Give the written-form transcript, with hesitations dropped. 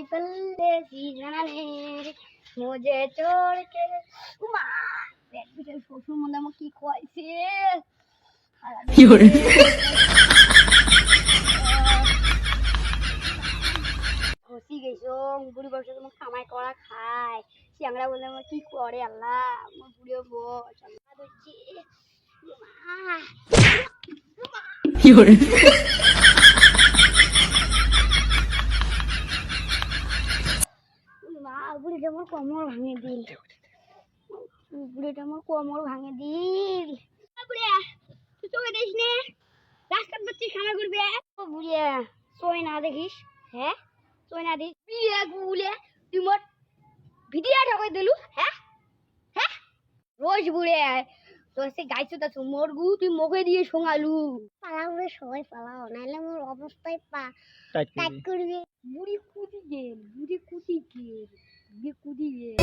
परदेसी जाने मुझे छोड़ के उमा पेट पिछे শ্বশুর মনে আমার কি কইছে কি হরে খুশি গেছো বুড়ি বসে তোমার কামাই করা খায় চিংড়া বলে আমার কি করে আল্লাহ আমার বুড়ি বস আল্লাহ দেখছি কি হরে বুড়িটা আমার কোমর ভাঙে দিল বুড়িটা আমার কোমর ভাঙে দিল বুড়িয়া তুই চোখে দেখিস নে রাস্তার বাচ্চা খানা করবে ও বুড়িয়া চোখে না দেখিস হ্যাঁ চোখে না দেখিস বিয়ে গুলে তুই মোট ভিডিও ঢাকাই দিলু হ্যাঁ হ্যাঁ রোজ বুড়িয়া তোর সে গাইছো তা মোরগু তুই মুখে দিয়ে শোঙালু পালাবে সবাই পালাও নাইলে মোর অবস্থায় পা টাইট করবে বুড়ি কুদি গেল বুড়ি কুদি গেল বুড়ি কুদি গেল